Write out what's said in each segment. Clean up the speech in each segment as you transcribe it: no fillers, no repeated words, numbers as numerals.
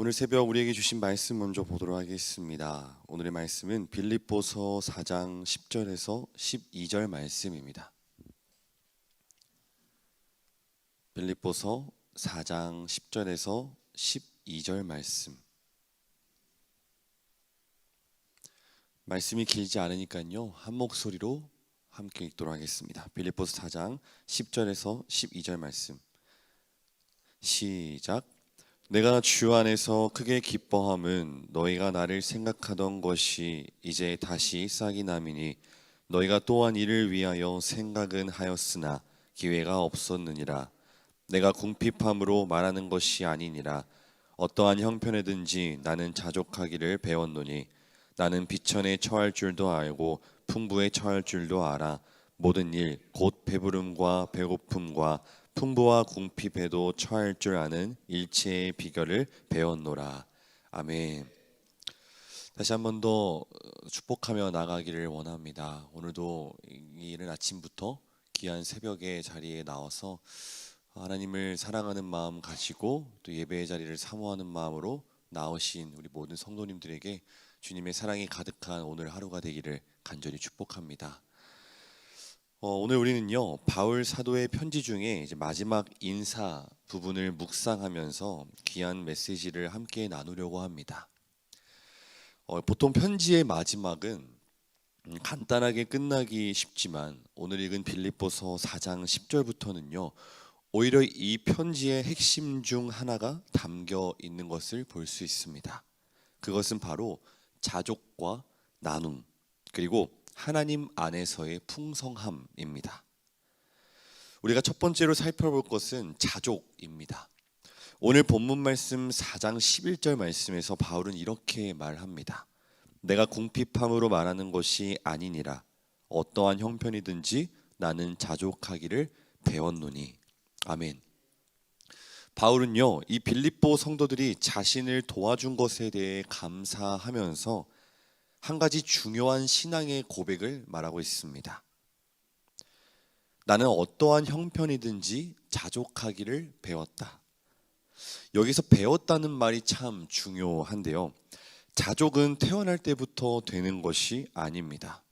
오늘 새벽 우리에게 주신 말씀 먼저 보도록 하겠습니다. 오늘의 말씀은 빌립보서 4장 10절에서 12절 말씀입니다. 빌립보서 4장 10절에서 12절 말씀이 길지 않으니까요, 한 목소리로 함께 읽도록 하겠습니다. 빌립보서 4장 10절에서 12절 말씀 시작. 내가 주 안에서 크게 기뻐함은 너희가 나를 생각하던 것이 이제 다시 싹이 남이니 너희가 또한 이를 위하여 생각은 하였으나 기회가 없었느니라. 내가 궁핍함으로 말하는 것이 아니니라. 어떠한 형편에든지 나는 자족하기를 배웠노니 나는 비천에 처할 줄도 알고 풍부에 처할 줄도 알아. 모든 일 곧 배부름과 배고픔과 풍부와 궁핍에도 처할 줄 아는 일체의 비결을 배웠노라. 아멘. 다시 한 번 더 축복하며 나가기를 원합니다. 오늘도 이른 아침부터 귀한 새벽의 자리에 나와서 하나님을 사랑하는 마음 가지고 또 예배의 자리를 사모하는 마음으로 나오신 우리 모든 성도님들에게 주님의 사랑이 가득한 오늘 하루가 되기를 간절히 축복합니다. 오늘 우리는요, 바울 사도의 편지 중에 이제 마지막 인사 부분을 묵상하면서 귀한 메시지를 함께 나누려고 합니다. 보통 편지의 마지막은 간단하게 끝나기 쉽지만 오늘 읽은 빌립보서 4장 10절부터는요, 오히려 이 편지의 핵심 중 하나가 담겨 있는 것을 볼 수 있습니다. 그것은 바로 자족과 나눔, 그리고 하나님 안에서의 풍성함입니다. 우리가 첫 번째로 살펴볼 것은 자족입니다. 오늘 본문 말씀 4장 11절 말씀에서 바울은 이렇게 말합니다. 내가 궁핍함으로 말하는 것이 아니니라. 어떠한 형편이든지 나는 자족하기를 배웠노니. 아멘. 바울은요, 이 빌립보 성도들이 자신을 도와준 것에 대해 감사하면서 한 가지 중요한 신앙의 고백을 말하고 있습니다. 나는 어떠한 형편이든지 자족하기를 배웠다. 여기서 배웠다는 말이 참 중요한데요, 자족은 태어날 때부터 되는 것이 아닙니다.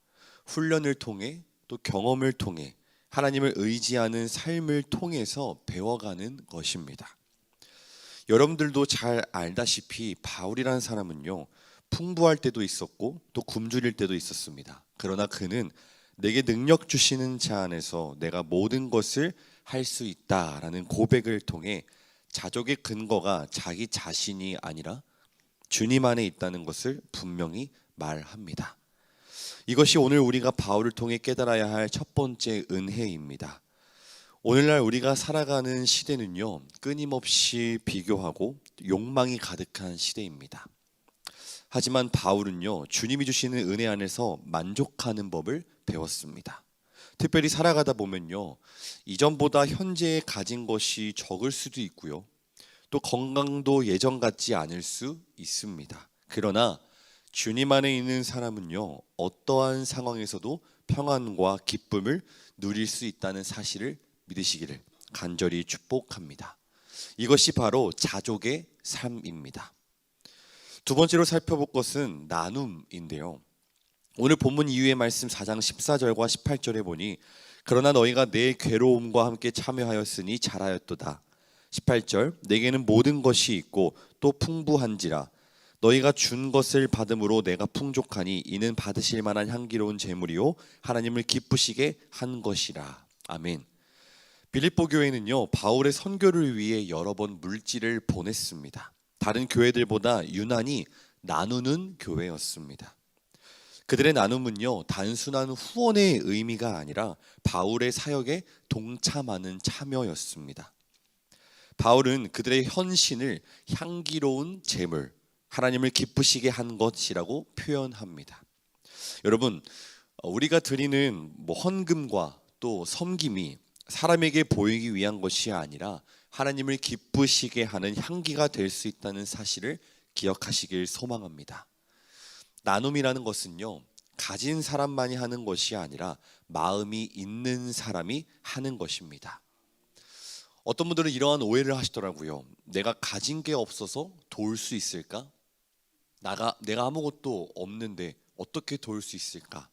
훈련을 통해 또 경험을 통해 하나님을 의지하는 삶을 통해서 배워가는 것입니다. 여러분들도 잘 알다시피 바울이라는 사람은요, 풍부할 때도 있었고 또 굶주릴 때도 있었습니다. 그러나 그는 내게 능력 주시는 자 안에서 내가 모든 것을 할 수 있다라는 고백을 통해 자족의 근거가 자기 자신이 아니라 주님 안에 있다는 것을 분명히 말합니다. 이것이 오늘 우리가 바울을 통해 깨달아야 할 첫 번째 은혜입니다. 오늘날 우리가 살아가는 시대는요, 끊임없이 비교하고 욕망이 가득한 시대입니다. 하지만 바울은요, 주님이 주시는 은혜 안에서 만족하는 법을 배웠습니다. 특별히 살아가다 보면요, 이전보다 현재에 가진 것이 적을 수도 있고요, 또 건강도 예전 같지 않을 수 있습니다. 그러나 주님 안에 있는 사람은요, 어떠한 상황에서도 평안과 기쁨을 누릴 수 있다는 사실을 믿으시기를 간절히 축복합니다. 이것이 바로 자족의 삶입니다. 두 번째로 살펴볼 것은 나눔인데요, 오늘 본문 이후의 말씀 4장 14절과 18절에 보니 그러나 너희가 내 괴로움과 함께 참여하였으니 잘하였도다. 18절 내게는 모든 것이 있고 또 풍부한지라 너희가 준 것을 받음으로 내가 풍족하니 이는 받으실 만한 향기로운 제물이요 하나님을 기쁘시게 한 것이라. 아멘. 빌립보 교회는요, 바울의 선교를 위해 여러 번 물질을 보냈습니다. 다른 교회들보다 유난히 나누는 교회였습니다. 그들의 나눔은요, 단순한 후원의 의미가 아니라 바울의 사역에 동참하는 참여였습니다. 바울은 그들의 헌신을 향기로운 제물, 하나님을 기쁘시게 한 것이라고 표현합니다. 여러분, 우리가 드리는 헌금과 또 섬김이 사람에게 보이기 위한 것이 아니라 하나님을 기쁘시게 하는 향기가 될 수 있다는 사실을 기억하시길 소망합니다. 나눔이라는 것은요, 가진 사람만이 하는 것이 아니라 마음이 있는 사람이 하는 것입니다. 어떤 분들은 이러한 오해를 하시더라고요. 내가 가진 게 없어서 도울 수 있을까? 내가 아무것도 없는데 어떻게 도울 수 있을까?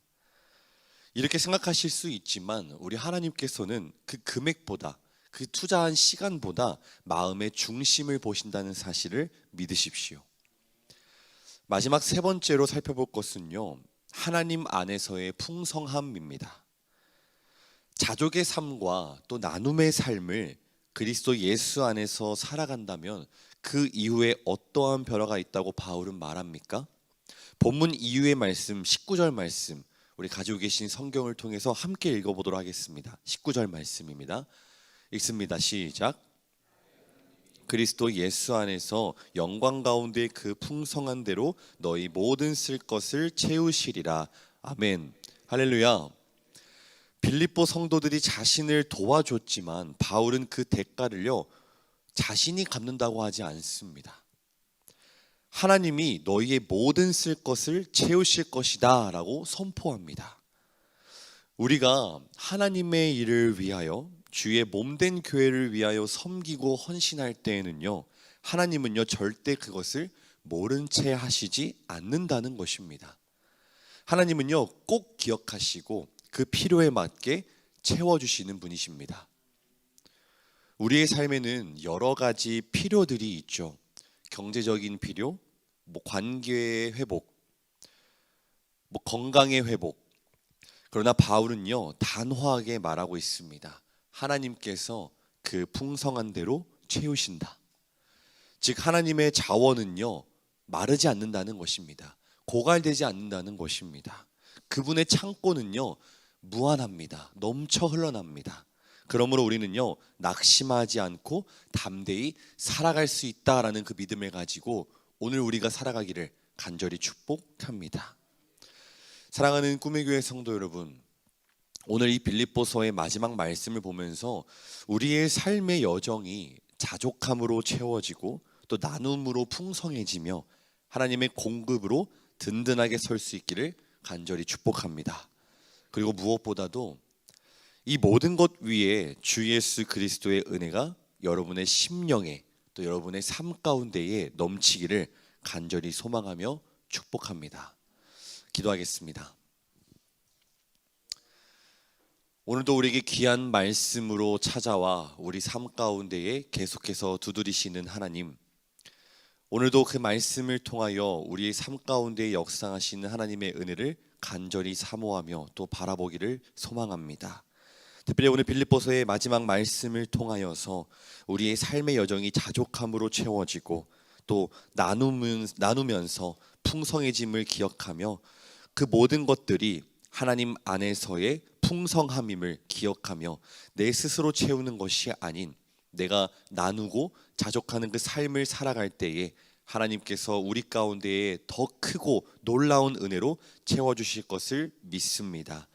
이렇게 생각하실 수 있지만 우리 하나님께서는 그 금액보다, 그 투자한 시간보다 마음의 중심을 보신다는 사실을 믿으십시오. 마지막 세 번째로 살펴볼 것은요, 하나님 안에서의 풍성함입니다. 자족의 삶과 또 나눔의 삶을 그리스도 예수 안에서 살아간다면 그 이후에 어떠한 변화가 있다고 바울은 말합니까? 본문 이후의 말씀, 19절 말씀, 우리 가지고 계신 성경을 통해서 함께 읽어보도록 하겠습니다. 19절 말씀입니다. 읽습니다. 시작. 그리스도 예수 안에서 영광 가운데 그 풍성한 대로 너희 모든 쓸 것을 채우시리라. 아멘. 할렐루야. 빌립보 성도들이 자신을 도와줬지만 바울은 그 대가를요, 자신이 갚는다고 하지 않습니다. 하나님이 너희의 모든 쓸 것을 채우실 것이다 라고 선포합니다. 우리가 하나님의 일을 위하여, 주의 몸된 교회를 위하여 섬기고 헌신할 때에는요, 하나님은요 절대 그것을 모른 채 하시지 않는다는 것입니다. 하나님은요 꼭 기억하시고 그 필요에 맞게 채워주시는 분이십니다. 우리의 삶에는 여러 가지 필요들이 있죠. 경제적인 필요, 관계의 회복, 건강의 회복. 그러나 바울은요 단호하게 말하고 있습니다. 하나님께서 그 풍성한 대로 채우신다. 즉 하나님의 자원은요 마르지 않는다는 것입니다. 고갈되지 않는다는 것입니다. 그분의 창고는요 무한합니다. 넘쳐 흘러납니다. 그러므로 우리는요 낙심하지 않고 담대히 살아갈 수 있다라는 그 믿음을 가지고 오늘 우리가 살아가기를 간절히 축복합니다. 사랑하는 꿈의 교회 성도 여러분, 오늘 이 빌립보서의 마지막 말씀을 보면서 우리의 삶의 여정이 자족함으로 채워지고 또 나눔으로 풍성해지며 하나님의 공급으로 든든하게 설 수 있기를 간절히 축복합니다. 그리고 무엇보다도 이 모든 것 위에 주 예수 그리스도의 은혜가 여러분의 심령에 또 여러분의 삶 가운데에 넘치기를 간절히 소망하며 축복합니다. 기도하겠습니다. 오늘도 우리에게 귀한 말씀으로 찾아와 우리 삶 가운데에 계속해서 두드리시는 하나님, 오늘도 그 말씀을 통하여 우리의 삶 가운데에 역사하시는 하나님의 은혜를 간절히 사모하며 또 바라보기를 소망합니다. 특별히 오늘 빌립보서의 마지막 말씀을 통하여서 우리의 삶의 여정이 자족함으로 채워지고 또 나누면서 풍성해짐을 기억하며 그 모든 것들이 하나님 안에서의 풍성함임을 기억하며 내 스스로 채우는 것이 아닌 내가 나누고 자족하는 그 삶을 살아갈 때에 하나님께서 우리 가운데에 더 크고 놀라운 은혜로 채워주실 것을 믿습니다.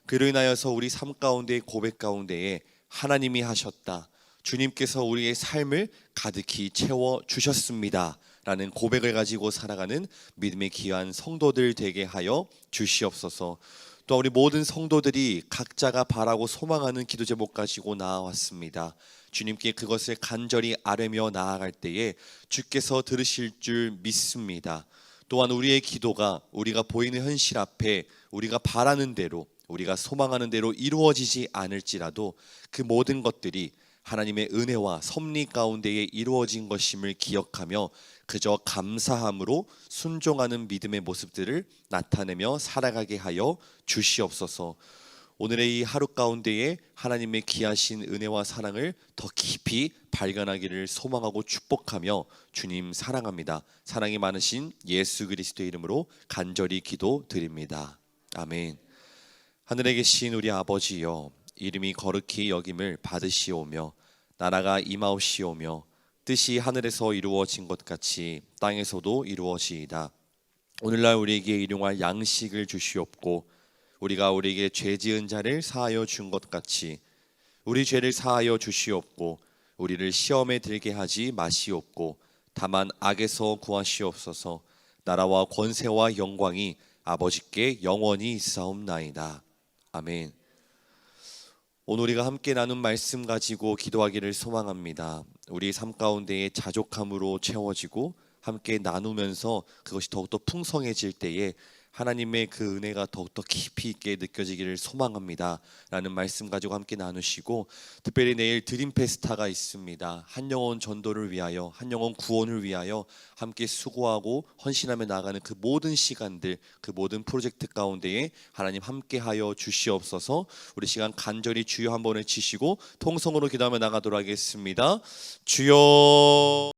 그로 인하여서 우리 삶 가운데의 고백 가운데에 하나님이 하셨다, 주님께서 우리의 삶을 가득히 채워주셨습니다 라는 고백을 가지고 살아가는 믿음의 귀한 성도들 되게 하여 주시옵소서. 또 우리 모든 성도들이 각자가 바라고 소망하는 기도 제목 가지고 나아왔습니다. 주님께 그것을 간절히 아뢰며 나아갈 때에 주께서 들으실 줄 믿습니다. 또한 우리의 기도가 우리가 보이는 현실 앞에 우리가 바라는 대로 우리가 소망하는 대로 이루어지지 않을지라도 그 모든 것들이 하나님의 은혜와 섭리 가운데에 이루어진 것임을 기억하며 그저 감사함으로 순종하는 믿음의 모습들을 나타내며 살아가게 하여 주시옵소서. 오늘의 이 하루 가운데에 하나님의 귀하신 은혜와 사랑을 더 깊이 발견하기를 소망하고 축복하며 주님 사랑합니다. 사랑이 많으신 예수 그리스도의 이름으로 간절히 기도드립니다. 아멘. 하늘에 계신 우리 아버지여, 이름이 거룩히 여김을 받으시오며 나라가 임하옵시오며 뜻이 하늘에서 이루어진 것 같이 땅에서도 이루어지이다. 오늘날 우리에게 일용할 양식을 주시옵고 우리가 우리에게 죄 지은 자를 사하여 준 것 같이 우리 죄를 사하여 주시옵고 우리를 시험에 들게 하지 마시옵고 다만 악에서 구하시옵소서. 나라와 권세와 영광이 아버지께 영원히 있사옵나이다. 아멘. 오늘 우리가 함께 나눈 말씀 가지고 기도하기를 소망합니다. 우리 삶 가운데에 자족함으로 채워지고 함께 나누면서 그것이 더욱더 풍성해질 때에 하나님의 그 은혜가 더욱더 깊이 있게 느껴지기를 소망합니다 라는 말씀 가지고 함께 나누시고, 특별히 내일 드림 페스타가 있습니다. 한 영혼 전도를 위하여, 한 영혼 구원을 위하여 함께 수고하고 헌신하며 나가는 그 모든 시간들, 그 모든 프로젝트 가운데에 하나님 함께하여 주시옵소서. 우리 시간 간절히 주여 한번 외치시고 통성으로 기도하며 나가도록 하겠습니다. 주여.